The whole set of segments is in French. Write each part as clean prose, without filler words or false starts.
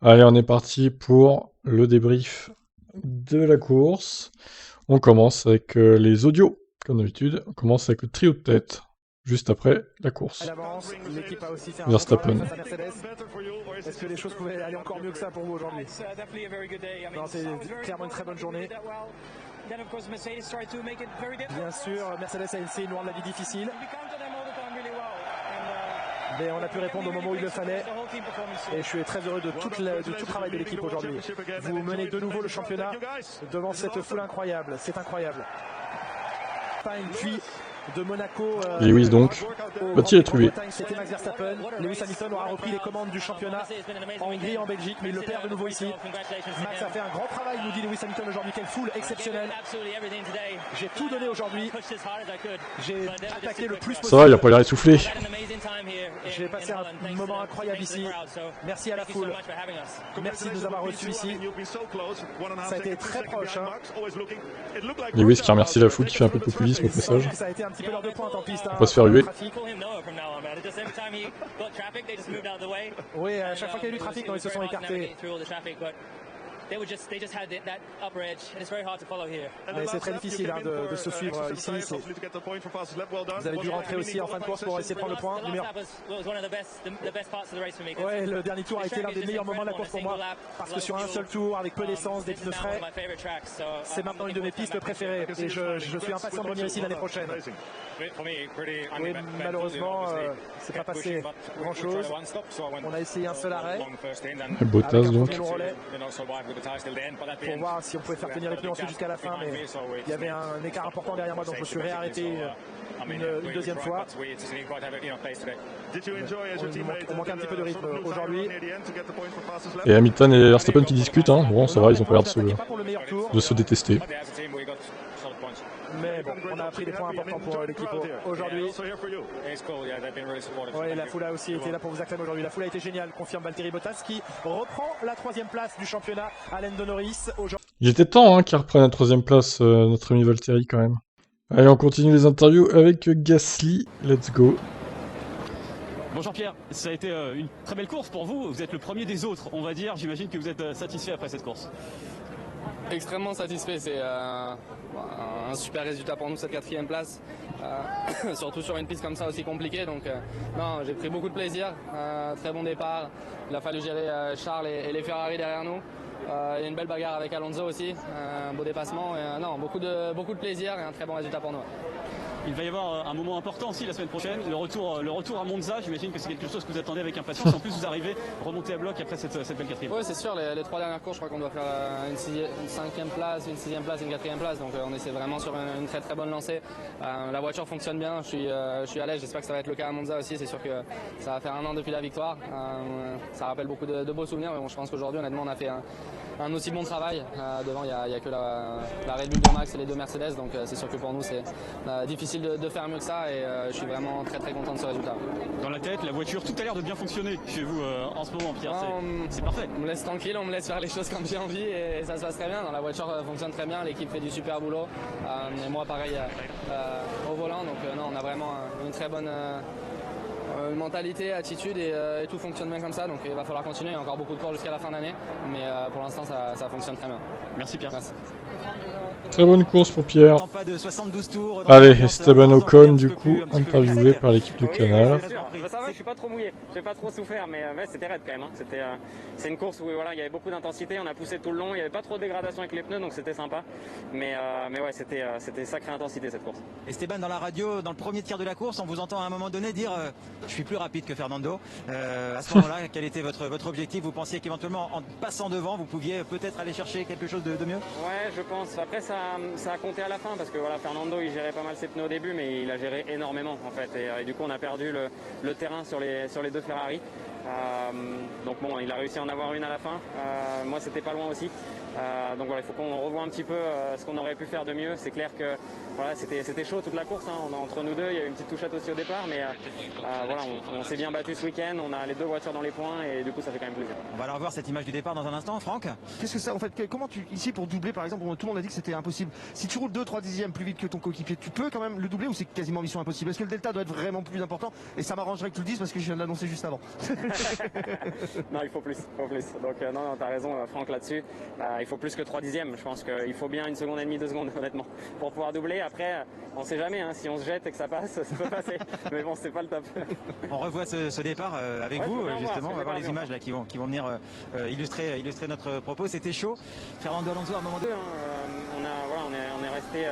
Allez, on est parti pour le débrief de la course. On commence avec les audios, comme d'habitude. On commence avec le trio de tête, juste après la course. L'équipe a aussi fait un bon Verstappen. travail face à Mercedes. Est-ce que les choses pouvaient aller encore mieux que ça pour vous aujourd'hui? Non, c'est clairement une très bonne journée. Bien sûr, Mercedes a essayé de nous rendre la vie difficile. Mais on a pu répondre au moment où il le fallait. Et je suis très heureux de tout le travail de l'équipe aujourd'hui. Vous menez de nouveau le championnat devant cette foule incroyable. C'est incroyable. Puis de Monaco. Lewis donc. Va-t-il être tué? C'était Max Verstappen. Lewis Hamilton aura repris les commandes du championnat en Hongrie et en Belgique, mais il le perd de nouveau ici. Max a fait un grand travail, nous dit Lewis Hamilton aujourd'hui. Quelle foule exceptionnelle. J'ai tout donné aujourd'hui. J'ai attaqué le plus possible. Ça va, il a pas l'air essoufflé. J'ai passé un moment incroyable ici. Merci à la foule. Merci de nous avoir reçus ici. Ça a été très proche. Lewis qui remercie la foule, qui fait un peu de populisme au passage. Ça a été un petit peu l'heure de pointe en piste. Faut pas se faire huer. Oui, à chaque fois qu'il y a eu du trafic, ils se sont écartés. Mais c'est très difficile de se suivre ici. Vous avez dû rentrer aussi en fin de course pour essayer de prendre le point. Ouais, le dernier tour a été l'un des meilleurs moments de la course pour moi. Parce que sur un seul tour, avec peu d'essence, des pneus frais, c'est maintenant une de mes pistes préférées. Et je suis impatient de revenir ici l'année prochaine. Oui, malheureusement, c'est pas passé grand chose. On a essayé un seul arrêt. Bottas donc. Pour voir si on pouvait faire tenir les pneus ensuite jusqu'à la fin, mais il y avait un écart important derrière moi, donc je me suis réarrêté une deuxième fois. On manque un petit peu de rythme aujourd'hui. Et Hamilton et Verstappen qui discutent, hein. Bon, ça va, ils ont pas l'air de se détester. Mais bon, on a pris des points importants pour l'équipe aujourd'hui. Oui, la foule a aussi été là pour vous acclamer aujourd'hui. La foule a été géniale, confirme Valtteri Bottas qui reprend la 3e place du championnat à Lando Norris. Il était temps qu'il reprenne la 3e place, notre ami Valtteri quand même. Allez, on continue les interviews avec Gasly. Let's go. Bon Jean-Pierre, ça a été une très belle course pour vous. Vous êtes le premier des autres, on va dire. J'imagine que vous êtes satisfait après cette course. Extrêmement satisfait, c'est un super résultat pour nous cette 4e place, surtout sur une piste comme ça aussi compliquée. Donc non, j'ai pris beaucoup de plaisir, très bon départ. Il a fallu gérer Charles et les Ferrari derrière nous. Il y a une belle bagarre avec Alonso aussi, un beau dépassement. Non, beaucoup de plaisir et un très bon résultat pour nous. Il va y avoir un moment important aussi la semaine prochaine, le retour à Monza. J'imagine que c'est quelque chose que vous attendez avec impatience. En plus, vous arrivez remonter à bloc après cette belle 4e. Oui, c'est sûr. Les 3 dernières courses, je crois qu'on doit faire une 5e place, une 6e place et une 4e place. Donc on essaie vraiment sur une très très bonne lancée. La voiture fonctionne bien. Je suis à l'aise. J'espère que ça va être le cas à Monza aussi. C'est sûr que ça va faire un an depuis la victoire. Ça rappelle beaucoup de beaux souvenirs. Mais bon, je pense qu'aujourd'hui, honnêtement, on a fait un aussi bon travail. Devant, il n'y a que la Red Bull de Max et les 2 Mercedes. Donc c'est sûr que pour nous, c'est difficile de faire mieux que ça et je suis vraiment très très content de ce résultat. Dans la tête, la voiture, tout a l'air de bien fonctionner chez vous en ce moment, Pierre. C'est parfait. On me laisse tranquille, on me laisse faire les choses comme j'ai envie et ça se passe très bien. La voiture fonctionne très bien, l'équipe fait du super boulot et moi pareil au volant. Donc non, on a vraiment une très bonne mentalité, attitude et tout fonctionne bien comme ça. Donc il va falloir continuer. Il y a encore beaucoup de courses jusqu'à la fin d'année, mais pour l'instant ça fonctionne très bien. Merci Pierre. Merci. Très bonne course pour Pierre. Pas de 72 tours. Allez, Esteban Ocon, du coup, interviewé par l'équipe de Canal. Ça va, je suis pas trop mouillé, j'ai pas trop souffert, mais c'était raide quand même. C'est une course où voilà, il y avait beaucoup d'intensité, on a poussé tout le long, il n'y avait pas trop de dégradation avec les pneus, donc c'était sympa. Mais ouais, c'était sacrée intensité cette course. Esteban, dans la radio, dans le premier tir de la course, on vous entend à un moment donné dire je suis plus rapide que Fernando. À ce moment-là, quel était votre objectif? Vous pensiez qu'éventuellement, en passant devant, vous pouviez peut-être aller chercher quelque chose de mieux? Ouais, je pense. Après, ça a compté à la fin parce que voilà, Fernando il gérait pas mal ses pneus au début, mais il a géré énormément en fait. Et du coup, on a perdu le terrain sur les 2 Ferrari. Donc bon, il a réussi à en avoir une à la fin. Moi, c'était pas loin aussi. Donc voilà, il faut qu'on revoie un petit peu ce qu'on aurait pu faire de mieux. C'est clair que voilà, c'était chaud toute la course. Entre nous deux, il y a eu une petite touchette aussi au départ, mais voilà, on s'est bien battu ce week-end. On a les 2 voitures dans les points et du coup, ça fait quand même plaisir. On va aller revoir cette image du départ dans un instant, Franck. Qu'est-ce que ça en fait? Comment ici pour doubler par exemple, tout le monde a dit que c'était impossible. Si tu roules 2-3 dixièmes plus vite que ton coéquipier, tu peux quand même le doubler ou c'est quasiment mission impossible? Est-ce que le delta doit être vraiment plus important? Et ça m'arrangerait que tu le dises parce que je viens de l'annoncer juste avant. Non, il faut plus. Donc non, t'as raison, Franck, là-dessus. Il faut plus que 3 dixièmes. Je pense qu'il faut bien 1 seconde et demie, 2 secondes, honnêtement, pour pouvoir doubler. Après, on sait jamais, hein, si on se jette et que ça passe, ça peut passer. Mais bon, c'est pas le top. On revoit ce départ avec Ouais, vous, je peux bien justement. voir, On va voir c'est les images là, qui vont venir illustrer notre propos. C'était chaud. Fernando Alonso, à un moment donné. On est resté.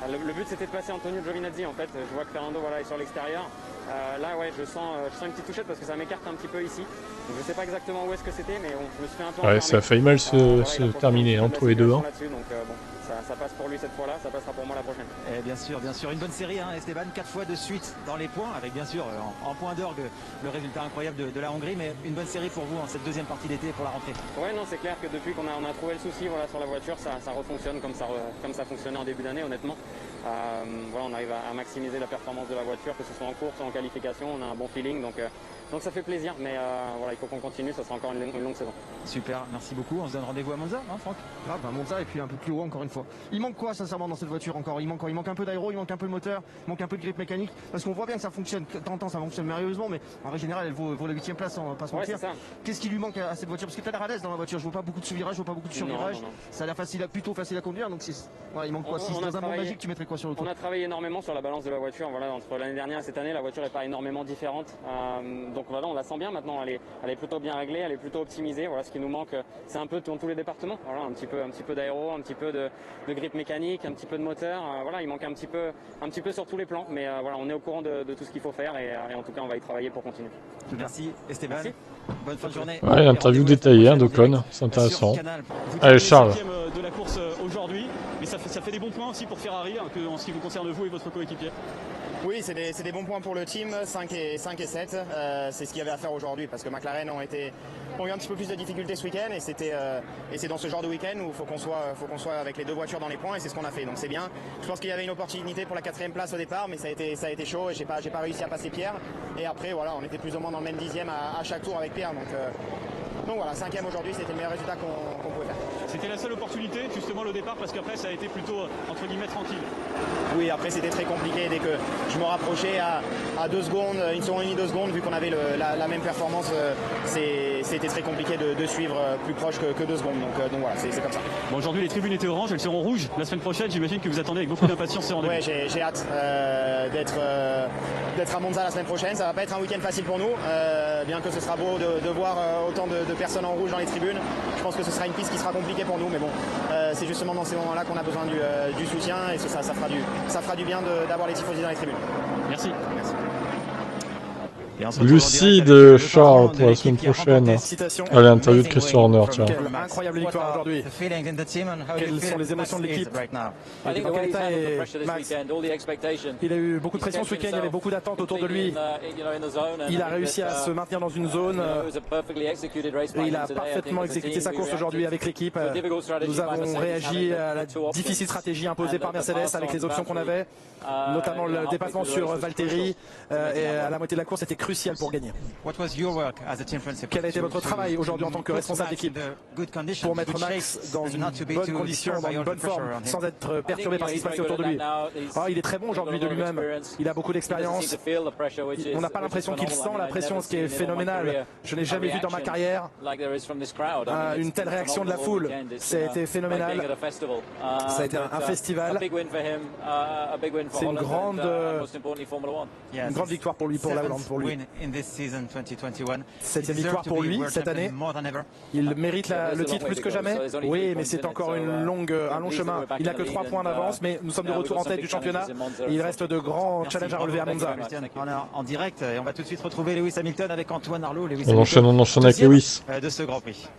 Le but c'était de passer Antonio Giovinazzi en fait. Je vois que Fernando est sur l'extérieur. Là ouais, je sens une petite touchette parce que ça m'écarte un petit peu ici. Donc, je sais pas exactement où est-ce que c'était, mais bon, je me suis fait un peu Ouais, enfermer. ça a failli mal se Il a terminer profité entre de les la deux. Hein. situation là-dessus, donc bon, ça passe pour lui cette fois-là, ça passera pour moi la prochaine. Et bien sûr. Une bonne série, hein, Esteban, 4 fois de suite dans les points, avec bien sûr en point d'orgue le résultat incroyable de la Hongrie, mais une bonne série pour vous en cette deuxième partie d'été pour la rentrée. Ouais, non, c'est clair que depuis qu'on a trouvé le souci sur la voiture, ça refonctionne comme ça fonctionnait en début d'année, honnêtement. On arrive à maximiser la performance de la voiture, que ce soit en course ou en qualification, on a un bon feeling, donc ça fait plaisir, mais il faut qu'on continue, ça sera encore une longue saison. Super, merci beaucoup. On se donne rendez-vous à Monza, hein, Franck? Monza et puis un peu plus haut encore une fois. Il manque quoi sincèrement dans cette voiture encore? Il manque un peu d'aéro, il manque un peu de moteur, il manque un peu de grip mécanique. Parce qu'on voit bien que ça fonctionne, de temps en temps ça fonctionne merveilleusement, mais en règle générale elle vaut la 8ème place, on va pas se mentir. Qu'est-ce qui lui manque à cette voiture? Parce que tu as l'air à l'aise dans la voiture, je vois pas beaucoup de sous-virages, je vois pas beaucoup de survirages. Ça a l'air plutôt facile à conduire, donc il manque quoi? Si dans un monde magique tu mettrais quoi sur le coup? On a travaillé énormément sur la balance de la voiture, entre l'année dernière et cette année, la voiture n'est pas énormément différente. Donc on la sent bien maintenant, elle est plutôt bien réglée, elle est plutôt optimisée. Voilà, ce qui nous manque, c'est un peu dans tous les départements. Voilà, un petit peu d'aéro, un petit peu de grip mécanique, un petit peu de moteur. Il manque un petit peu sur tous les plans, mais on est au courant de tout ce qu'il faut faire et en tout cas on va y travailler pour continuer. Merci Esteban. Merci. Bonne fin de journée. Ouais, interview détaillée d'Ocon, c'est intéressant. Allez, Charles. De la course aujourd'hui, mais ça fait des bons points aussi pour Ferrari en ce qui vous concerne vous et votre coéquipier. Oui, c'est des bons points pour le team, 5 et 7. C'est ce qu'il y avait à faire aujourd'hui parce que McLaren ont eu un petit peu plus de difficultés ce week-end et c'est dans ce genre de week-end où il faut qu'on soit avec les 2 voitures dans les points et c'est ce qu'on a fait. Donc c'est bien. Je pense qu'il y avait une opportunité pour la 4ème place au départ, mais ça a été chaud et j'ai pas réussi à passer Pierre. Et après voilà, on était plus ou moins dans le même dixième à chaque tour avec Pierre. Donc voilà, 5ème aujourd'hui, c'était le meilleur résultat qu'on pouvait faire. C'était la seule opportunité justement le départ parce qu'après ça a été plutôt entre guillemets tranquille. Oui, après c'était très compliqué dès que je me rapprochais à 2 secondes, 1 seconde et demie, 2 secondes, vu qu'on avait la même performance, c'était très compliqué de suivre plus proche que 2 secondes. Donc voilà, c'est comme ça. Bon, aujourd'hui les tribunes étaient oranges, elles seront rouges la semaine prochaine. J'imagine que vous attendez avec beaucoup d'impatience ce rendez-vous. Ouais, j'ai hâte d'être à Monza la semaine prochaine. Ça va pas être un week-end facile pour nous, bien que ce sera beau de voir autant de personnes en rouge dans les tribunes. Je pense que ce sera une piste qui sera compliquée pour nous, mais bon, c'est justement dans ces moments-là qu'on a besoin du soutien et ça fera du bien d'avoir les tifosi dans les tribunes. Merci. Lucie de Charles pour la semaine prochaine. Allez, interview de Christian Horner, tiens. Incroyable victoire aujourd'hui. Quelles sont les émotions de l'équipe? Dans quel état est Max? Il a eu beaucoup de pression ce week-end, il y avait beaucoup d'attentes autour de lui. Il a réussi à se maintenir dans une zone et il a parfaitement exécuté sa course aujourd'hui avec l'équipe. Nous avons réagi à la difficile stratégie imposée par Mercedes avec les options qu'on avait, notamment le dépassement sur Valtteri et à la moitié de la course, c'était crucial pour gagner. Quel a été votre travail aujourd'hui en tant que responsable d'équipe pour mettre Max dans une bonne condition, dans une bonne forme, sans être perturbé par ce qui se passait autour de lui? Il est très bon aujourd'hui de lui-même, il a beaucoup d'expérience, on n'a pas l'impression qu'il sent la pression, ce qui est phénoménal. Je n'ai jamais vu dans ma carrière une telle réaction de la foule, ça a été phénoménal, ça a été un festival. C'est une grande victoire pour lui, pour la Hollande, pour lui. 7ème victoire pour lui cette année. Il mérite le titre plus que jamais. Oui, mais c'est encore un long chemin. Il n'a que 3 points d'avance, mais nous sommes de retour en tête du championnat. Et il reste de grands challenges à relever à Monza. En direct, et on va tout de suite retrouver Lewis Hamilton avec Antoine Arlot. On enchaîne avec Lewis. De ce Grand Prix.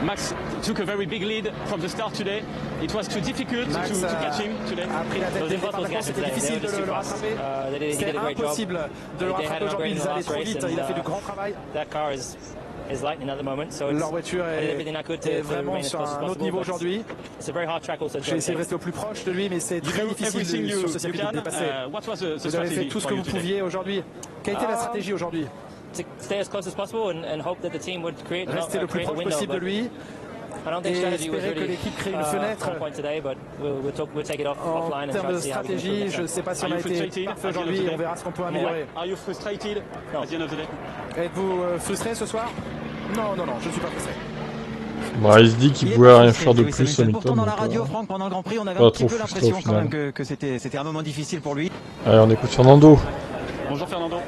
Max took a very big lead from the start today. It was too difficult to catch him today. A pris la tête dès le départ de la course, c'était difficile de le rattraper. C'était impossible de le rattraper aujourd'hui, ils allaient trop vite, il a fait du grand travail. Leur voiture est vraiment sur un autre niveau aujourd'hui. J'ai essayé de rester au plus proche de lui, mais c'est très difficile sur ce circuit de dépasser. Vous avez fait tout ce que vous pouviez aujourd'hui. Quelle était la stratégie aujourd'hui? Rester le plus proche possible de lui et espérer que l'équipe crée une fenêtre. En termes de stratégie, je ne sais pas si on a été parfait aujourd'hui, on verra ce qu'on peut améliorer. Êtes-vous frustré ce soir? Non, je ne suis pas frustré. Bah, il se dit qu'il pouvait rien faire de plus, Hamilton. Pourtant, dans la donc, radio, Franck, pendant le Grand Prix, on avait pas un petit trop peu frustré l'impression au quand même final. que c'était un moment difficile pour lui. Allez, on écoute Fernando. Bonjour Fernando.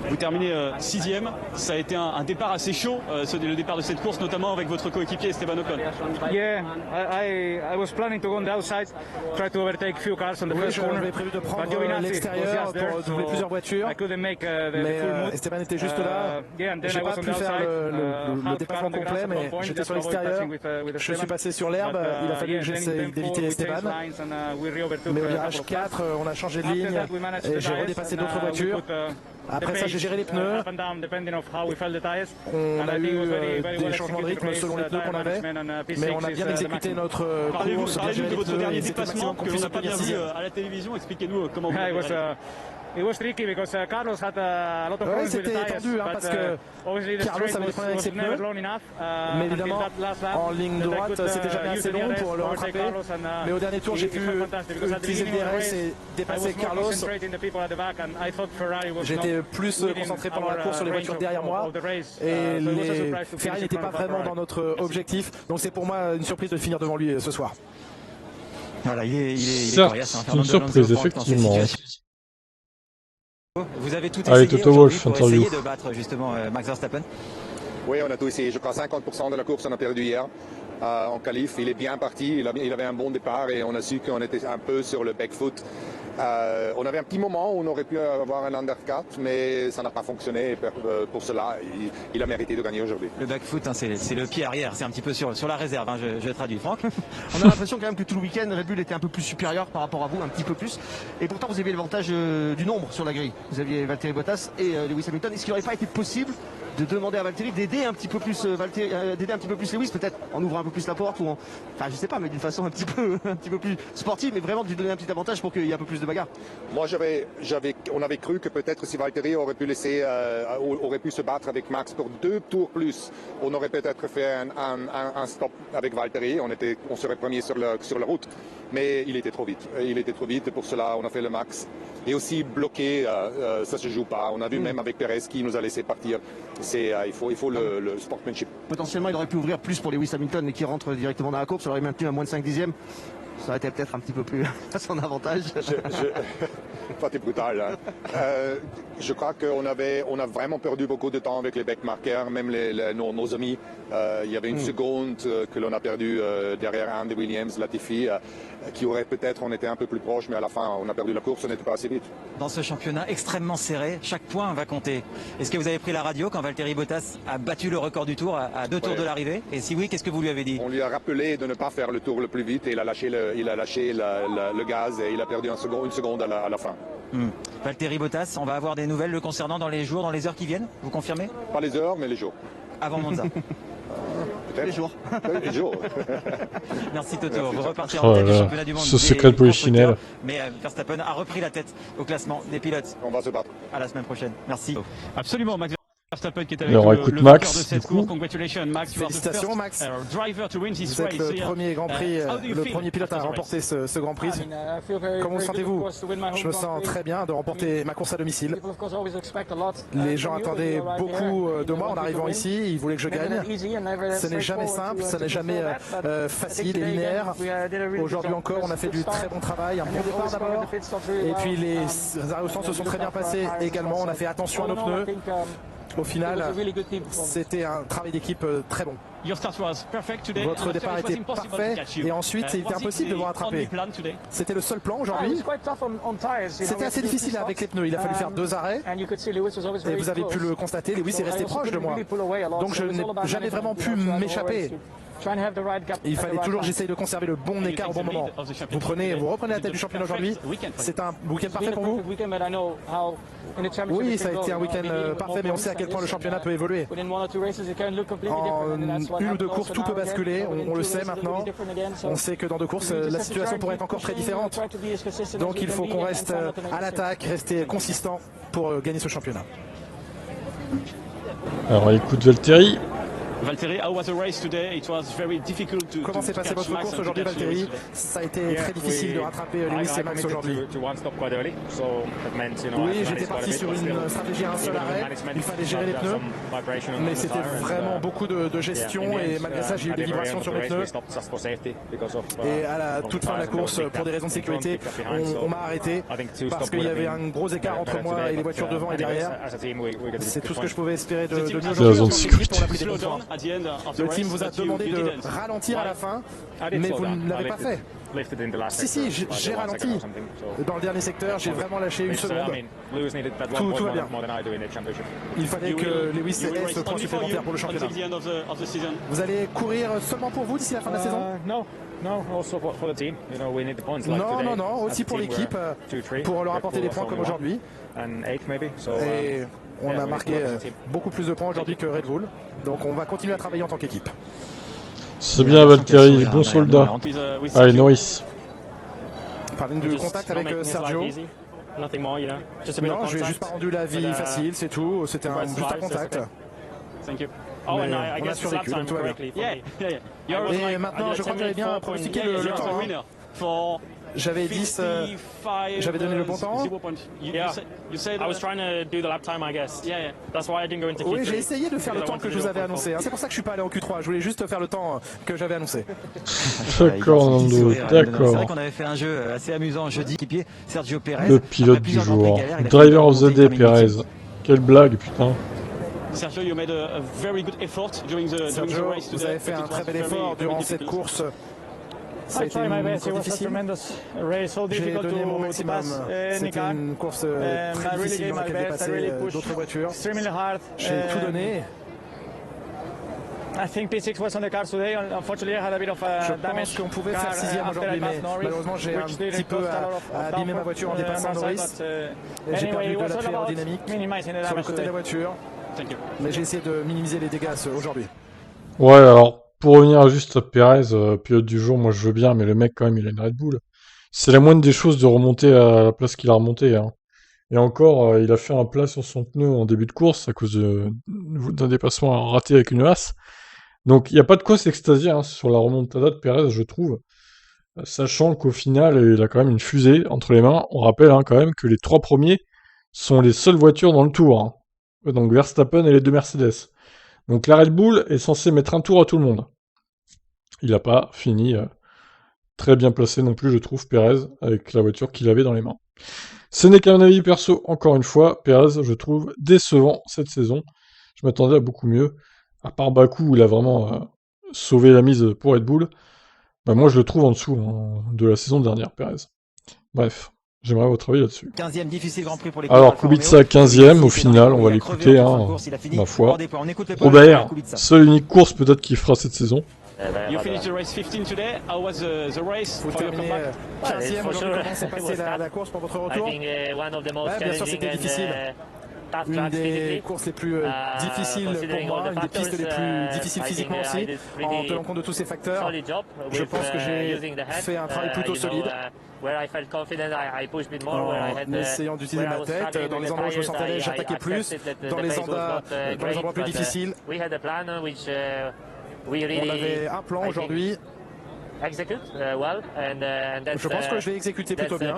Vous terminez 6e. Ça a été un départ assez chaud, le départ de cette course, notamment avec votre coéquipier Esteban Ocon. Yeah, I was planning to go on the outside, try to overtake few cars on the Oui, first corner. j'avais prévu de But prendre Giovinazzi l'extérieur was just there, pour doubler so plusieurs voitures. I couldn't make the Mais full move. Esteban était juste là. Yeah, and then J'ai I pas was on pu the faire outside, le half dépassement car on the complet, grass at one mais point, j'étais just sur avoid l'extérieur. touching with Je suis Esteban. passé sur l'herbe, But, il a fallu yeah, que then j'essaie in turn d'éviter 4, we changed Esteban. lines and we re-overtook Mais au a virage couple of 4, cars. on a changé de After ligne that, we managed et the j'ai tires redépassé and, d'autres we voitures. put, Après the ça, j'ai pace, géré les pneus. up and down, depending of how we felt the tires. On And a I think it was eu very des well changements de executed rythme race, selon les pneus tire qu'on avait. management and, P6 Mais on a is, bien the exécuté maximum. notre Parlez-nous course, bien géré de les votre pneus dernier et c'était le dépassement maximum qu'on que l'on puisse n'a pas bien vu obtenir. à la télévision. Expliquez-nous comment vous l'avez Yeah, réalisé. it was tricky because Carlos had a lot of Ouais, problems with the c'était tires, tendu, hein, but parce que obviously the Carlos straight avait des problèmes avec ses was never pneus. long enough. Mais Until évidemment, that last lap, en ligne that I droite, could, c'était jamais use assez the long DRS pour le to overtake rattraper. Carlos and, Mais au dernier tour, j'ai it pu felt fantastic because at the utiliser le beginning of the DRS race, et I dépasser was more Carlos. concentrating the people at the back and I thought Ferrari was J'étais not plus within concentré pendant la our, course sur les range voitures derrière moi of the race. et So it was a les surprise to Ferrari finish in n'étaient front pas of vraiment Ferrari. dans notre objectif. Donc c'est pour moi une surprise de finir devant lui ce soir. Voilà, il est Certes, coriace, hein, c'est une Fernando surprise, Alonso, Franck, dans ces effectivement. situations. Vous avez tout Allez, essayé Toto aujourd'hui Wolff, pour interview. essayer de battre justement Max Verstappen. Oui, on a tout essayé. Je crois 50% de la course, on a perdu hier en qualif. Il est bien parti, il avait un bon départ et on a su qu'on était un peu sur le back foot. On avait un petit moment où on aurait pu avoir un undercut, mais ça n'a pas fonctionné. Pour cela, il a mérité de gagner aujourd'hui. Le back foot, hein, c'est le pied arrière, c'est un petit peu sur la réserve, hein, je traduis. Franck. On a l'impression quand même que tout le week-end, Red Bull était un peu plus supérieur par rapport à vous, un petit peu plus. Et pourtant, vous aviez l'avantage du nombre sur la grille. Vous aviez Valtteri Bottas et Lewis Hamilton. Est-ce qu'il n'aurait pas été possible de demander à Valtteri d'aider un petit peu plus d'aider un petit peu plus Lewis, peut-être en ouvrant un peu plus la porte ou en, enfin je sais pas, mais d'une façon un petit peu plus sportive, mais vraiment de lui donner un petit avantage pour qu'il y ait un peu plus de bagarre. Moi, on avait cru que peut-être si Valtteri aurait pu se battre avec Max pour 2 tours plus, on aurait peut-être fait un stop avec Valtteri. On serait premier sur la route, mais il était trop vite. Il était trop vite et pour cela, on a fait le max. Et aussi bloqué, ça se joue pas. On a vu même avec Perez qui nous a laissé partir. Il faut le sportsmanship. Potentiellement, il aurait pu ouvrir plus pour Lewis Hamilton et qui rentre directement dans la course. Ça aurait maintenu à moins de 5 dixièmes. Ça aurait été peut-être un petit peu plus à son avantage. Toi, t'es brutal. Hein. Je crois qu'on a vraiment perdu beaucoup de temps avec les backmarkers, même nos amis. Il y avait une seconde que l'on a perdu derrière un des Williams, Latifi, qui aurait peut-être, on était un peu plus proche, mais à la fin, on a perdu la course, on n'était pas assez vite. Dans ce championnat extrêmement serré, chaque point va compter. Est-ce que vous avez pris la radio quand Valtteri Bottas a battu le record du tour à 2 tours de l'arrivée? Et si oui, qu'est-ce que vous lui avez dit? On lui a rappelé de ne pas faire le tour le plus vite et il a lâché le gaz et il a perdu une seconde à la fin. Valtteri Bottas, on va avoir des nouvelles le concernant dans les jours, dans les heures qui viennent? Vous confirmez? Pas les heures, mais les jours. Avant Monza. Les jours. Les jours. Merci Toto. Merci, vous Jean. repartez en tête du là, championnat du monde. ce secret de polichinelle. Mais Verstappen a repris la tête au classement des pilotes. On va se battre. À la semaine prochaine. Merci. Absolument, Max Verstappen qui est avec Alors, le écoute, vainqueur Max, de cette du coup. course. Congratulations, Max. You are the Félicitations, first, Max. driver to win this Vous êtes race le here. premier Grand Prix, How do you le feel premier pilote à after the remporter race? ce Grand Prix. Comment vous sentez-vous? Je me sens très bien de remporter ma course à domicile. Les gens attendaient beaucoup de moi en arrivant ici, ils voulaient que je gagne. Ce n'est jamais simple, ce n'est jamais facile et linéaire. Aujourd'hui encore, on a fait du très bon travail, un bon départ d'abord. Et puis les arrêts au centre se sont très bien passés également. On a fait attention à nos pneus. Au final, c'était un travail d'équipe très bon. Votre départ était parfait et ensuite c'était impossible de vous rattraper. C'était le seul plan aujourd'hui. C'était assez difficile avec les pneus, il a fallu faire 2 arrêts et vous avez pu le constater, Lewis est resté proche de moi. Donc je n'ai jamais vraiment pu m'échapper. Il fallait toujours que j'essaye de conserver le bon écart au bon moment. Vous reprenez la tête du championnat aujourd'hui. C'est un week-end parfait pour vous? Oui, ça a été un week-end parfait, mais on sait à quel point le championnat peut évoluer. En 1 ou 2 courses, tout peut basculer, on le sait maintenant. On sait que dans 2 courses, la situation pourrait être encore très différente. Donc il faut qu'on reste à l'attaque, rester consistant pour gagner ce championnat. Alors, écoute Valtteri. Valtteri, how was the race today? It was very difficult to Comment s'est passé votre course aujourd'hui, Valtteri? Ça a été très difficile de rattraper Lewis et Max aujourd'hui. Oui, j'étais parti sur une stratégie à un seul arrêt. Il fallait gérer les pneus, mais c'était vraiment beaucoup de gestion et malgré ça, j'ai eu des vibrations sur mes pneus. Et à la toute fin de la course, pour des raisons de sécurité, on m'a arrêté parce qu'il y avait un gros écart entre moi et les voitures devant et derrière. C'est tout ce que je pouvais espérer de mieux aujourd'hui. Le team vous a demandé de ralentir à la fin, mais vous ne l'avez pas fait. Si, j'ai ralenti. Dans le dernier secteur, j'ai vraiment lâché une seconde. Tout va bien. Il fallait que Lewis ait ce point supplémentaire pour le championnat. Vous allez courir seulement pour vous d'ici la fin de la saison? Non, aussi pour l'équipe, pour leur apporter des points comme aujourd'hui. Et on a marqué beaucoup plus de points aujourd'hui que Red Bull, donc on va continuer à travailler en tant qu'équipe. C'est bien Valtteri, bon soldat. Allez, Norris. Parlez du contact avec Sergio. Non, je lui ai juste pas rendu la vie facile, c'est tout. C'était juste un contact. Mais on a survécu, donc tout va bien. Et maintenant, je crois que j'avais bien pronostiqué le temps. J'avais 10, j'avais donné le bon temps. Oui, j'ai essayé de faire le temps que je vous avais annoncé. C'est pour ça que je suis pas allé en Q3. Je voulais juste faire le temps que j'avais annoncé. D'accord, Nando, d'accord. C'est vrai qu'on avait fait un jeu assez amusant jeudi. Sergio Perez. Le pilote du jour. Driver of the day, Perez. Quelle blague, putain. Sergio, you made a very good effort during the race today. Vous avez fait un très bel effort durant cette course. Ça a été une course difficile. J'ai donné mon maximum. C'était une course très difficile dans laquelle dépasser d'autres voitures. J'ai tout donné. Je pense qu'on pouvait faire 6e aujourd'hui, mais malheureusement j'ai un petit peu abîmé ma voiture en dépassant Norris. Et j'ai perdu de l'appui aérodynamique sur le côté de la voiture. Mais j'ai essayé de minimiser les dégâts aujourd'hui. Ouais, alors, pour revenir juste à Perez, pilote du jour, moi je veux bien, mais le mec quand même, il a une Red Bull. C'est la moindre des choses de remonter à la place qu'il a remonté, hein. Et encore, il a fait un plat sur son pneu en début de course à cause d'un dépassement raté avec une Haas. Donc il n'y a pas de quoi s'extasier hein, sur la remontada de Perez, je trouve. Sachant qu'au final, il a quand même une fusée entre les mains. On rappelle hein, quand même que les 3 premiers sont les seules voitures dans le tour. Hein. Donc Verstappen et les 2 Mercedes. Donc la Red Bull est censée mettre un tour à tout le monde. Il n'a pas fini très bien placé non plus, je trouve, Perez, avec la voiture qu'il avait dans les mains. Ce n'est qu'un avis perso, encore une fois. Perez, je trouve, décevant cette saison. Je m'attendais à beaucoup mieux. À part Bakou, où il a vraiment sauvé la mise pour Red Bull. Bah, moi, je le trouve en dessous de la saison dernière, Perez. Bref. J'aimerais votre avis là-dessus. 15e difficile Grand Prix pour les Alors, Kubica 15e au final, on va l'écouter, hein, ma foi. Robert, seule unique course peut-être qu'il fera cette saison. You finished the race 15 today. How was the race? Vous terminez 15e aujourd'hui. Comment s'est passée la course pour votre retour? Bien sûr, c'était difficile. Une des courses les plus difficiles pour moi, une des pistes les plus difficiles physiquement aussi, en tenant compte de tous ces facteurs. Je pense que j'ai fait un travail plutôt solide. En essayant d'utiliser ma tête, dans les endroits où je me sentais à l'aise, j'attaquais plus, dans les endroits plus difficiles. On avait un plan aujourd'hui. Je pense que je l'ai exécuté plutôt bien.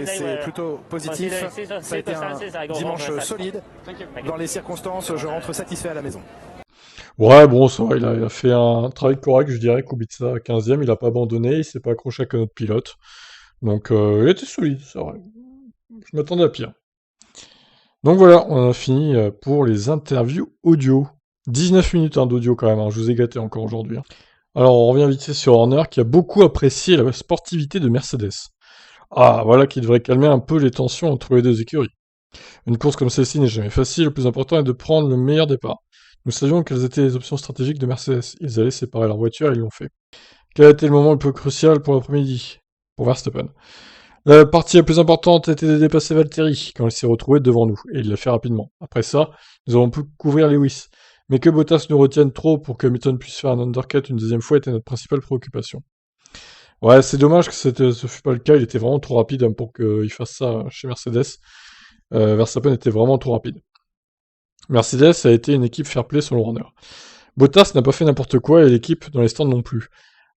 C'est plutôt positif. Ça a été un dimanche solide. Dans les circonstances, je rentre satisfait à la maison. Ouais, bon, ça va, il a fait un travail correct, je dirais, Kubica 15e, il n'a pas abandonné, il s'est pas accroché avec un autre pilote. Donc, il était solide, c'est vrai. Je m'attendais à pire. Donc voilà, on a fini pour les interviews audio. 19 minutes d'audio quand même, hein, je vous ai gâté encore aujourd'hui. Hein. Alors on revient vite fait sur Horner qui a beaucoup apprécié la sportivité de Mercedes. Ah voilà qui devrait calmer un peu les tensions entre les deux écuries. Une course comme celle-ci n'est jamais facile, le plus important est de prendre le meilleur départ. Nous savions quelles étaient les options stratégiques de Mercedes, ils allaient séparer leur voiture et ils l'ont fait. Quel a été le moment le plus crucial pour l'après-midi? Pour Verstappen. La partie la plus importante était de dépasser Valtteri quand il s'est retrouvé devant nous, et il l'a fait rapidement. Après ça, nous avons pu couvrir Lewis. Mais que Bottas nous retienne trop pour que Hamilton puisse faire un undercut une deuxième fois était notre principale préoccupation. Ouais, c'est dommage que ce fût pas le cas, il était vraiment trop rapide pour qu'il fasse ça chez Mercedes. Verstappen était vraiment trop rapide. Mercedes a été une équipe fair-play selon Horner. Bottas n'a pas fait n'importe quoi et l'équipe dans les stands non plus.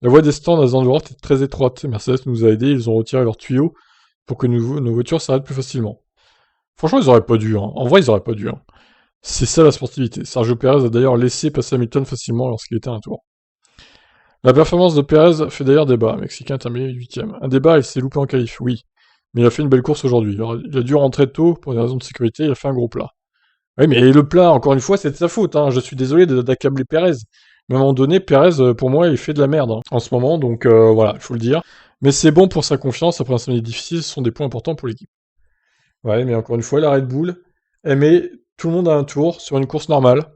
La voie des stands à Zandvoort est très étroite. Mercedes nous a aidés, ils ont retiré leurs tuyaux pour que nos voitures s'arrêtent plus facilement. Franchement, ils auraient pas dû. Hein. En vrai, ils auraient pas dû. Hein. C'est ça la sportivité. Sergio Perez a d'ailleurs laissé passer Hamilton facilement lorsqu'il était à un tour. La performance de Perez fait d'ailleurs débat. Mexicain terminé 8ème. Un débat, il s'est loupé en qualif, oui. Mais il a fait une belle course aujourd'hui. Il a dû rentrer tôt pour des raisons de sécurité, il a fait un gros plat. Oui, mais le plat, encore une fois, c'est de sa faute. Hein. Je suis désolé d'accabler Perez. Mais à un moment donné, Perez, pour moi, il fait de la merde hein, en ce moment, donc voilà, il faut le dire. Mais c'est bon pour sa confiance, après un samedi difficile, ce sont des points importants pour l'équipe. Ouais, mais encore une fois, la Red Bull, elle met tout le monde à un tour sur une course normale.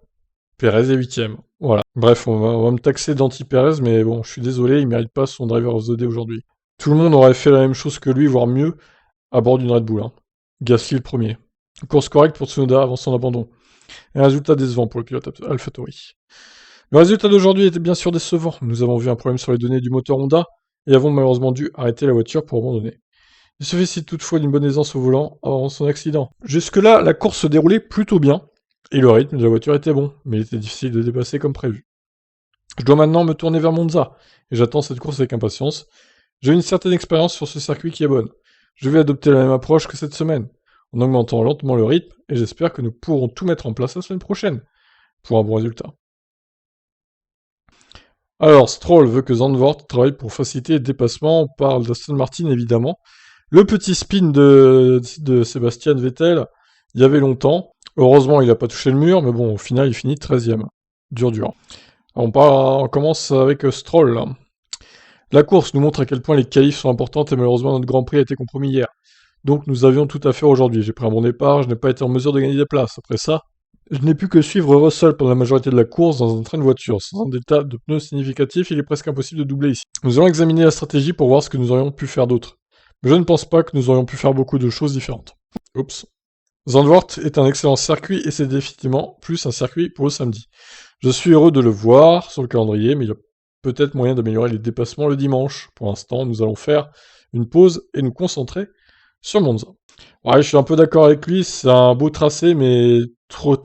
Perez est 8ème. Voilà. Bref, on va me taxer d'anti-Perez, mais bon, je suis désolé, il mérite pas son driver of the day aujourd'hui. Tout le monde aurait fait la même chose que lui, voire mieux, à bord d'une Red Bull. Hein. Gasly le premier. Course correcte pour Tsunoda avant son abandon. Un résultat décevant pour le pilote AlphaTauri. Le résultat d'aujourd'hui était bien sûr décevant. Nous avons vu un problème sur les données du moteur Honda et avons malheureusement dû arrêter la voiture pour abandonner. Il se félicite toutefois d'une bonne aisance au volant avant son accident. Jusque-là, la course se déroulait plutôt bien et le rythme de la voiture était bon, mais il était difficile de dépasser comme prévu. Je dois maintenant me tourner vers Monza et j'attends cette course avec impatience. J'ai une certaine expérience sur ce circuit qui est bonne. Je vais adopter la même approche que cette semaine, en augmentant lentement le rythme, et j'espère que nous pourrons tout mettre en place la semaine prochaine, pour un bon résultat. Alors, Stroll veut que Zandvoort travaille pour faciliter les dépassements, on parle d'Aston Martin évidemment. Le petit spin de Sébastien Vettel, il y avait longtemps, heureusement il n'a pas touché le mur, mais bon, au final il finit 13ème. Dur. Alors, on commence avec Stroll, là. La course nous montre à quel point les qualifs sont importantes et malheureusement notre Grand Prix a été compromis hier. Donc nous avions tout à faire aujourd'hui. J'ai pris un bon départ, je n'ai pas été en mesure de gagner des places. Après ça, je n'ai pu que suivre Russell pendant la majorité de la course dans un train de voiture. Sans un détail de pneus significatif, il est presque impossible de doubler ici. Nous allons examiner la stratégie pour voir ce que nous aurions pu faire d'autre. Mais je ne pense pas que nous aurions pu faire beaucoup de choses différentes. Oups. Zandvoort est un excellent circuit et c'est définitivement plus un circuit pour le samedi. Je suis heureux de le voir sur le calendrier, mais il y a peut-être moyen d'améliorer les dépassements le dimanche. Pour l'instant, nous allons faire une pause et nous concentrer sur Monza. Ouais, je suis un peu d'accord avec lui, c'est un beau tracé, mais trop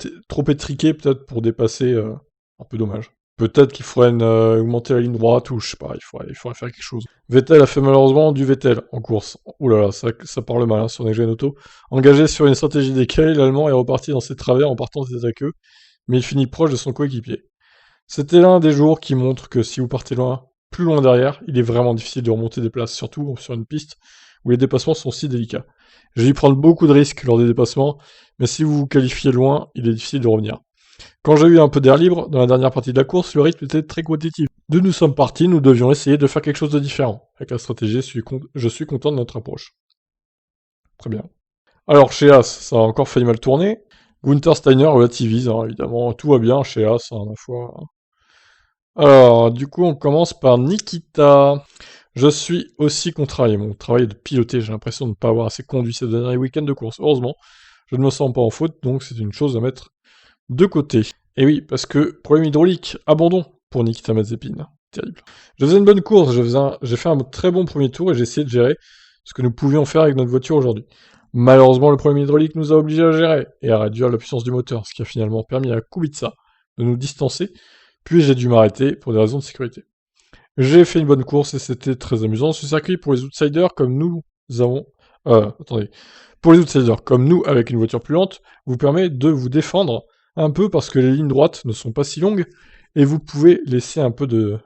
étriqué peut-être pour dépasser, un peu dommage. Peut-être qu'il faudrait augmenter la ligne droite, ou je sais pas, il faudrait faire quelque chose. Vettel a fait malheureusement du Vettel en course. Ouh là là, ça parle mal hein, sur Next Gen Auto. Engagé sur une stratégie d'écueil, l'Allemand est reparti dans ses travers en partant des attaqueux, mais il finit proche de son coéquipier. C'était l'un des jours qui montre que si vous partez plus loin derrière, il est vraiment difficile de remonter des places, surtout sur une piste où les dépassements sont si délicats. J'ai dû prendre beaucoup de risques lors des dépassements, mais si vous vous qualifiez loin, il est difficile de revenir. Quand j'ai eu un peu d'air libre, dans la dernière partie de la course, le rythme était très compétitif. D'où nous sommes partis, nous devions essayer de faire quelque chose de différent. Avec la stratégie, je suis content de notre approche. Très bien. Alors, chez As, ça a encore failli mal tourner. Gunther Steiner relativise, hein, évidemment, tout va bien chez As, hein, la fois. Alors, du coup, on commence par Nikita. Je suis aussi contrarié. Mon travail est de piloter. J'ai l'impression de ne pas avoir assez conduit ces derniers week-ends de course. Heureusement, je ne me sens pas en faute, donc c'est une chose à mettre de côté. Et oui, parce que problème hydraulique, abandon pour Nikita Mazepin. Terrible. Je faisais une bonne course. J'ai fait un très bon premier tour et j'ai essayé de gérer ce que nous pouvions faire avec notre voiture aujourd'hui. Malheureusement, le problème hydraulique nous a obligés à gérer et à réduire la puissance du moteur, ce qui a finalement permis à Kubica de nous distancer. Puis j'ai dû m'arrêter pour des raisons de sécurité. J'ai fait une bonne course et c'était très amusant. Ce circuit pour les outsiders comme nous avons... Pour les outsiders comme nous, avec une voiture plus lente, vous permet de vous défendre un peu parce que les lignes droites ne sont pas si longues et vous pouvez laisser un peu du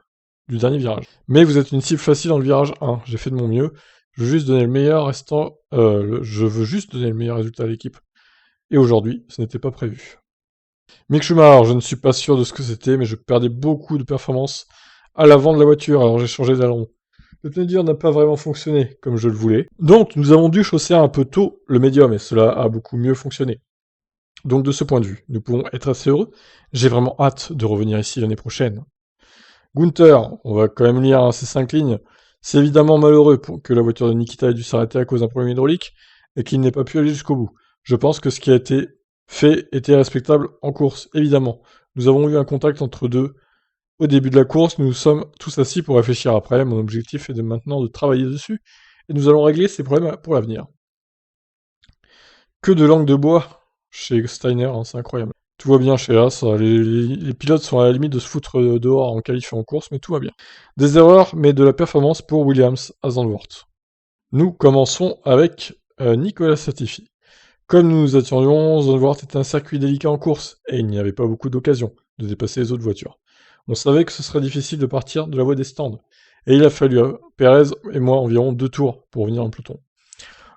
dernier virage. Mais vous êtes une cible facile dans le virage 1. J'ai fait de mon mieux. Je veux juste donner le meilleur résultat à l'équipe. Et aujourd'hui, ce n'était pas prévu. Mick Schumacher, je ne suis pas sûr de ce que c'était, mais je perdais beaucoup de performance à l'avant de la voiture, alors j'ai changé d'aileron. Le pneu dur n'a pas vraiment fonctionné comme je le voulais. Donc nous avons dû chausser un peu tôt le médium, et cela a beaucoup mieux fonctionné. Donc de ce point de vue, nous pouvons être assez heureux. J'ai vraiment hâte de revenir ici l'année prochaine. Gunther, on va quand même lire ces 5 lignes. C'est évidemment malheureux que la voiture de Nikita ait dû s'arrêter à cause d'un problème hydraulique, et qu'il n'ait pas pu aller jusqu'au bout. Je pense que ce qui a été fait était respectable en course, évidemment. Nous avons eu un contact entre deux. Au début de la course, nous nous sommes tous assis pour réfléchir après. Mon objectif est maintenant de travailler dessus, et nous allons régler ces problèmes pour l'avenir. Que de langue de bois chez Steiner, hein, c'est incroyable. Tout va bien chez As, les pilotes sont à la limite de se foutre dehors en qualif et en course, mais tout va bien. Des erreurs, mais de la performance pour Williams à Zandvoort. Nous commençons avec Nicolas Latifi. Comme nous nous attendions, Zandvoort était un circuit délicat en course, et il n'y avait pas beaucoup d'occasions de dépasser les autres voitures. On savait que ce serait difficile de partir de la voie des stands, et il a fallu à Pérez et moi environ 2 tours pour venir en peloton.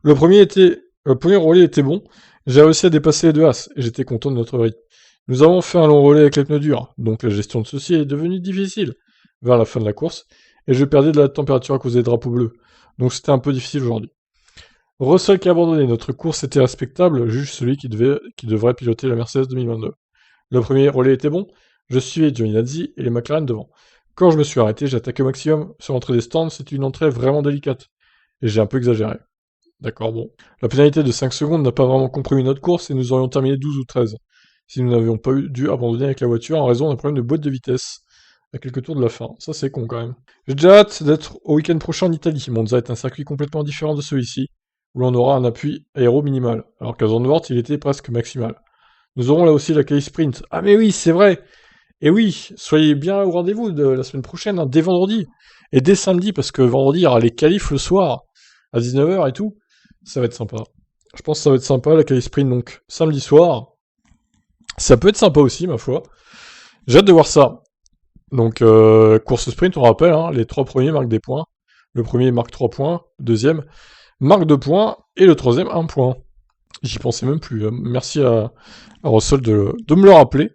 Le premier relais était bon, j'ai réussi à dépasser les deux As, et j'étais content de notre rythme. Nous avons fait un long relais avec les pneus durs, donc la gestion de ceci est devenue difficile vers la fin de la course, et je perdais de la température à cause des drapeaux bleus, donc c'était un peu difficile aujourd'hui. Russell qui a abandonné, notre course était respectable, juste celui qui devrait piloter la Mercedes 2022. Le premier relais était bon, je suivais Giovinazzi et les McLaren devant. Quand je me suis arrêté, j'ai attaqué au maximum sur l'entrée des stands, c'était une entrée vraiment délicate, et j'ai un peu exagéré. D'accord, bon. La pénalité de 5 secondes n'a pas vraiment compromis notre course et nous aurions terminé 12 ou 13, si nous n'avions pas dû abandonner avec la voiture en raison d'un problème de boîte de vitesse, à quelques tours de la fin. Ça c'est con quand même. J'ai déjà hâte d'être au week-end prochain en Italie. Monza est un circuit complètement différent de celui-ci, où l'on aura un appui aéro minimal, alors qu'à Zandvoort il était presque maximal. Nous aurons là aussi la qualif sprint. Ah mais oui, c'est vrai. Et oui, soyez bien au rendez-vous de la semaine prochaine, hein, dès vendredi, et dès samedi, parce que vendredi il y aura les qualifs le soir, à 19h et tout. Ça va être sympa. Je pense que ça va être sympa, la qualif sprint, donc samedi soir. Ça peut être sympa aussi, ma foi. J'ai hâte de voir ça. Donc, course sprint, on rappelle, hein, les 3 premiers marquent des points. Le premier marque 3 points, le deuxième marque 2 points, et le troisième 1 point. J'y pensais même plus. Merci à Russell de me le rappeler,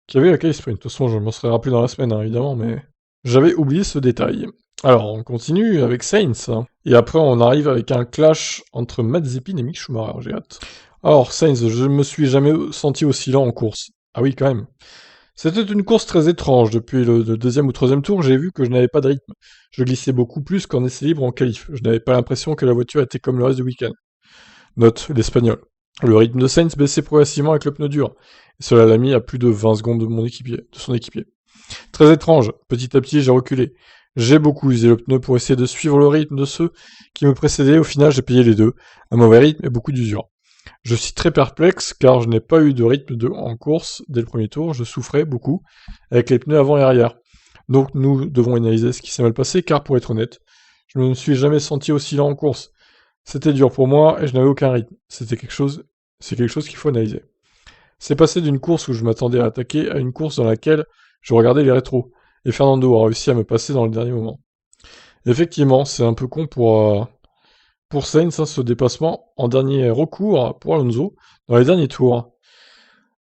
qu'il y avait la qualif sprint. De toute façon, je m'en serais rappelé dans la semaine, hein, évidemment, mais j'avais oublié ce détail. Alors, on continue avec Sainz, et après on arrive avec un clash entre Mazepin et Mick Schumacher, j'ai hâte. Alors, Sainz, je me suis jamais senti aussi lent en course. Ah oui, quand même. C'était une course très étrange. Depuis le deuxième ou troisième tour, j'ai vu que je n'avais pas de rythme. Je glissais beaucoup plus qu'en essai libre en qualif. Je n'avais pas l'impression que la voiture était comme le reste du week-end. Note, l'espagnol. Le rythme de Sainz baissait progressivement avec le pneu dur, et cela l'a mis à plus de 20 secondes de son équipier. Très étrange. Petit à petit, j'ai reculé. J'ai beaucoup usé le pneu pour essayer de suivre le rythme de ceux qui me précédaient. Au final, j'ai payé les deux. Un mauvais rythme et beaucoup d'usure. Je suis très perplexe car je n'ai pas eu de rythme en course dès le premier tour. Je souffrais beaucoup avec les pneus avant et arrière. Donc nous devons analyser ce qui s'est mal passé car pour être honnête, je ne me suis jamais senti aussi lent en course. C'était dur pour moi et je n'avais aucun rythme. C'est quelque chose qu'il faut analyser. C'est passé d'une course où je m'attendais à attaquer à une course dans laquelle je regardais les rétros. Et Fernando a réussi à me passer dans le dernier moment. Effectivement, c'est un peu con pour Sainz, hein, ce dépassement en dernier recours pour Alonso dans les derniers tours.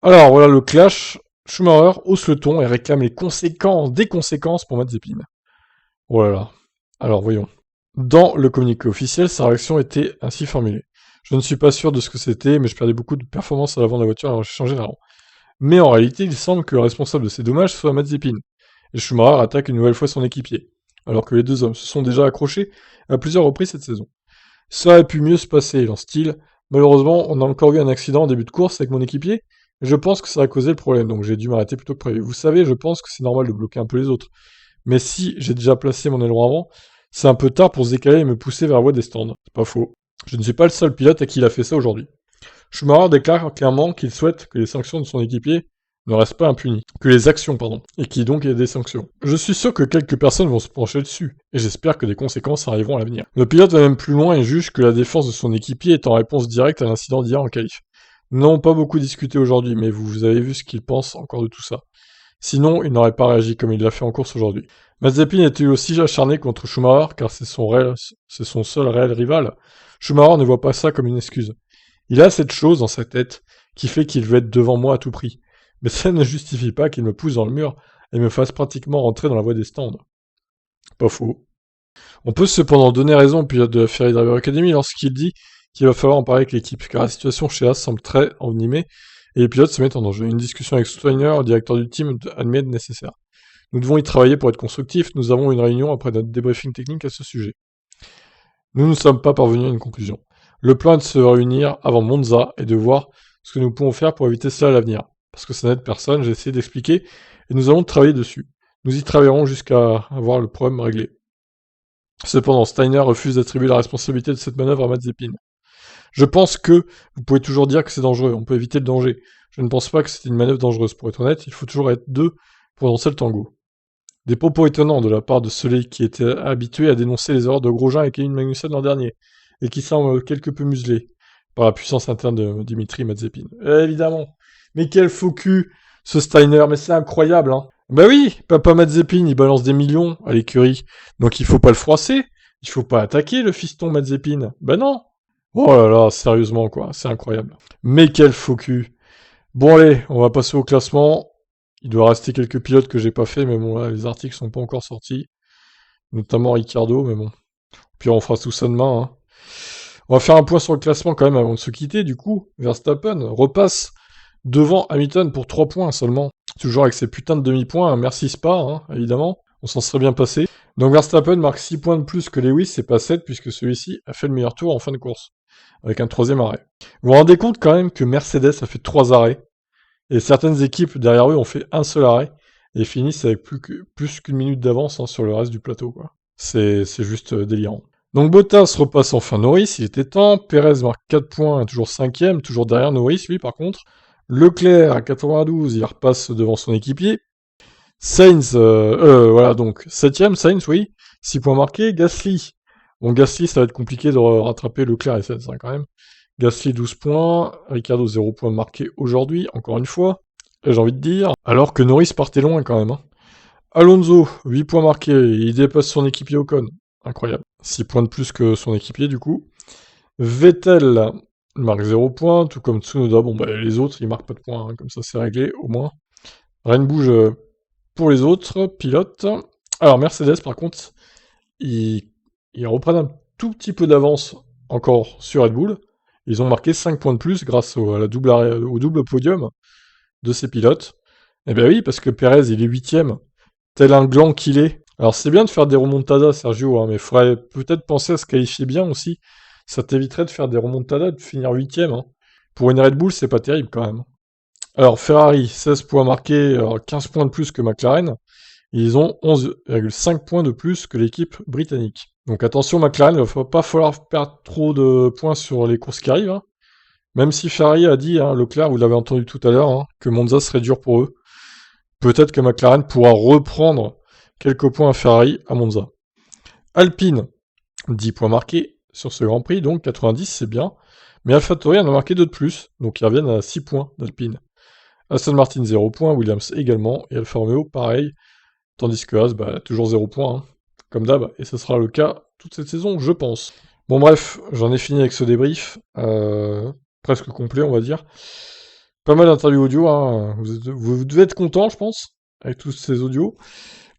Alors voilà le clash. Schumacher hausse le ton et réclame des conséquences pour Mazepin. Oh là là. Alors voyons. Dans le communiqué officiel, sa réaction était ainsi formulée. Je ne suis pas sûr de ce que c'était, mais je perdais beaucoup de performance à l'avant de la voiture alors j'ai changé d'avant. Mais en réalité, il semble que le responsable de ces dommages soit Mazepin. Et Schumacher attaque une nouvelle fois son équipier, alors que les deux hommes se sont déjà accrochés à plusieurs reprises cette saison. Ça aurait pu mieux se passer, lance-t-il. Malheureusement, on a encore eu un accident en début de course avec mon équipier, et je pense que ça a causé le problème, donc j'ai dû m'arrêter plus tôt que prévu. Vous savez, je pense que c'est normal de bloquer un peu les autres. Mais si j'ai déjà placé mon aileron avant, c'est un peu tard pour se décaler et me pousser vers la voie des stands. C'est pas faux. Je ne suis pas le seul pilote à qui il a fait ça aujourd'hui. Schumacher déclare clairement qu'il souhaite que les sanctions de son équipier ne restent pas impunies. Que les actions, pardon. Et qu'il donc y ait des sanctions. Je suis sûr que quelques personnes vont se pencher dessus, et j'espère que des conséquences arriveront à l'avenir. Le pilote va même plus loin et juge que la défense de son équipier est en réponse directe à l'incident d'hier en qualif. Nous n'avons pas beaucoup discuté aujourd'hui, mais vous avez vu ce qu'il pense encore de tout ça. Sinon, il n'aurait pas réagi comme il l'a fait en course aujourd'hui. Mazepin était aussi acharné contre Schumacher, car c'est son seul réel rival. Schumacher ne voit pas ça comme une excuse. Il a cette chose dans sa tête qui fait qu'il veut être devant moi à tout prix. Mais ça ne justifie pas qu'il me pousse dans le mur et me fasse pratiquement rentrer dans la voie des stands. Pas faux. On peut cependant donner raison au pilote de la Ferrari Driver Academy lorsqu'il dit qu'il va falloir en parler avec l'équipe, car la situation chez As semble très envenimée et les pilotes se mettent en danger. Une discussion avec Steiner, le directeur du team, admet nécessaire. Nous devons y travailler pour être constructifs. Nous avons une réunion après notre débriefing technique à ce sujet. Nous ne sommes pas parvenus à une conclusion. Le plan est de se réunir avant Monza et de voir ce que nous pouvons faire pour éviter cela à l'avenir. Parce que ça n'aide personne, j'ai essayé d'expliquer, et nous allons travailler dessus. Nous y travaillerons jusqu'à avoir le problème réglé. Cependant, Steiner refuse d'attribuer la responsabilité de cette manœuvre à Mazepin. Je pense que vous pouvez toujours dire que c'est dangereux, on peut éviter le danger. Je ne pense pas que c'était une manœuvre dangereuse. Pour être honnête, il faut toujours être 2 pour danser le tango. Des propos étonnants de la part de celui qui était habitué à dénoncer les erreurs de Grosjean et Kevin Magnussen l'an dernier, et qui semble quelque peu muselé par la puissance interne de Dimitri Mazepin. Évidemment. Mais quel faux cul, ce Steiner, mais c'est incroyable, hein. Bah oui, papa Mazepin, il balance des millions à l'écurie, donc il faut pas le froisser, il faut pas attaquer le fiston Mazepin. Bah non. Oh là là, sérieusement quoi, c'est incroyable. Mais quel faux cul. Bon allez, on va passer au classement. Il doit rester quelques pilotes que j'ai pas fait, mais bon là, les articles sont pas encore sortis. Notamment Ricardo, mais bon. Puis on fera tout ça demain, hein. On va faire un point sur le classement quand même avant de se quitter, du coup. Verstappen repasse devant Hamilton pour 3 points seulement. Toujours avec ses putains de demi-points, hein. Merci Spa, hein, évidemment. On s'en serait bien passé. Donc Verstappen marque 6 points de plus que Lewis, c'est pas 7, puisque celui-ci a fait le meilleur tour en fin de course. Avec un 3e arrêt. Vous vous rendez compte quand même que Mercedes a fait 3 arrêts, et certaines équipes derrière eux ont fait un seul arrêt, et finissent avec plus qu'une minute d'avance, hein, sur le reste du plateau, quoi. C'est juste délirant. Donc Bottas repasse enfin Norris, il était temps. Perez marque 4 points, toujours 5ème, toujours derrière Norris, lui par contre. Leclerc à 92, il repasse devant son équipier. Sainz, voilà donc 7ème, Sainz, oui, 6 points marqués. Gasly, bon Gasly ça va être compliqué de rattraper Leclerc et Sainz, hein, quand même. Gasly 12 points, Ricardo 0 points marqués aujourd'hui, encore une fois, j'ai envie de dire, alors que Norris partait loin quand même, hein. Alonso, 8 points marqués, il dépasse son équipier Ocon, incroyable. 6 points de plus que son équipier du coup. Vettel marque 0 points, tout comme Tsunoda, bon bah les autres ils marquent pas de points, hein, comme ça c'est réglé au moins. Rien ne bouge pour les autres pilotes. Alors Mercedes par contre, ils reprennent un tout petit peu d'avance encore sur Red Bull. Ils ont marqué 5 points de plus grâce au double podium de ces pilotes. Et ben oui, parce que Perez il est 8ème, tel un gland qu'il est. Alors c'est bien de faire des remontadas, Sergio, hein, mais il faudrait peut-être penser à se qualifier bien aussi. Ça t'éviterait de faire des remontadas, de finir 8ème. Hein. Pour une Red Bull, c'est pas terrible quand même. Alors Ferrari, 16 points marqués, alors 15 points de plus que McLaren. Ils ont 11,5 points de plus que l'équipe britannique. Donc attention McLaren, il va pas falloir perdre trop de points sur les courses qui arrivent. Hein. Même si Ferrari a dit, hein, Leclerc, vous l'avez entendu tout à l'heure, hein, que Monza serait dur pour eux. Peut-être que McLaren pourra reprendre quelques points à Ferrari à Monza. Alpine, 10 points marqués sur ce Grand Prix, donc 90 c'est bien. Mais AlphaTauri en a marqué 2 de plus, donc ils reviennent à 6 points d'Alpine. Aston Martin 0 points, Williams également, et Alfa Romeo pareil. Tandis que Haas, bah, toujours 0 points, hein, comme d'hab, et ce sera le cas toute cette saison, je pense. Bon bref, j'en ai fini avec ce débrief, presque complet on va dire. Pas mal d'interviews audio, hein. Vous devez être content je pense, avec tous ces audios.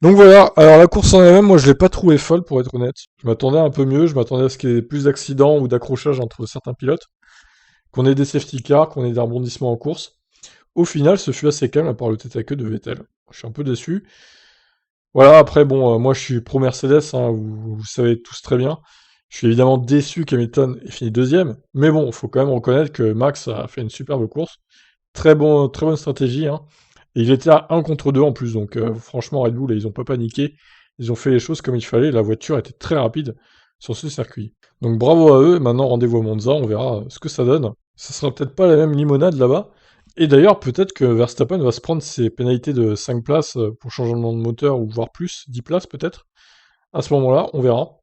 Donc voilà, alors la course en elle-même, moi je l'ai pas trouvée folle pour être honnête. Je m'attendais un peu mieux, je m'attendais à ce qu'il y ait plus d'accidents ou d'accrochages entre certains pilotes, qu'on ait des safety cars, qu'on ait des rebondissements en course. Au final, ce fut assez calme à part le tête à queue de Vettel. Je suis un peu déçu. Voilà, après bon, moi je suis pro Mercedes, hein, vous savez tous très bien. Je suis évidemment déçu qu'Hamilton ait fini 2ème, mais bon, il faut quand même reconnaître que Max a fait une superbe course. Très bonne stratégie, hein. Et il était à 1 contre 2 en plus, donc franchement Red Bull, ils ont pas paniqué, ils ont fait les choses comme il fallait, la voiture était très rapide sur ce circuit. Donc bravo à eux, maintenant rendez-vous à Monza, on verra ce que ça donne. Ça sera peut-être pas la même limonade là-bas, et d'ailleurs peut-être que Verstappen va se prendre ses pénalités de 5 places pour changement de moteur, ou voire plus, 10 places peut-être. À ce moment-là, on verra.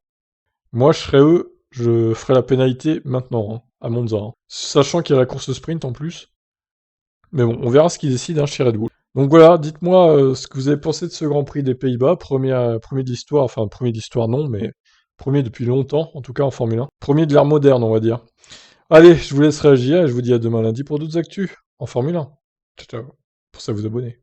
Moi je serais eux, je ferai la pénalité maintenant, hein, à Monza, hein. Sachant qu'il y a la course sprint en plus. Mais bon, on verra ce qu'ils décident, hein, chez Red Bull. Donc voilà, dites-moi ce que vous avez pensé de ce Grand Prix des Pays-Bas, premier de l'histoire, enfin premier de l'histoire non, mais premier depuis longtemps, en tout cas en Formule 1. Premier de l'ère moderne, on va dire. Allez, je vous laisse réagir et je vous dis à demain lundi pour d'autres actus en Formule 1. Ciao, ciao. Pensez à vous abonner.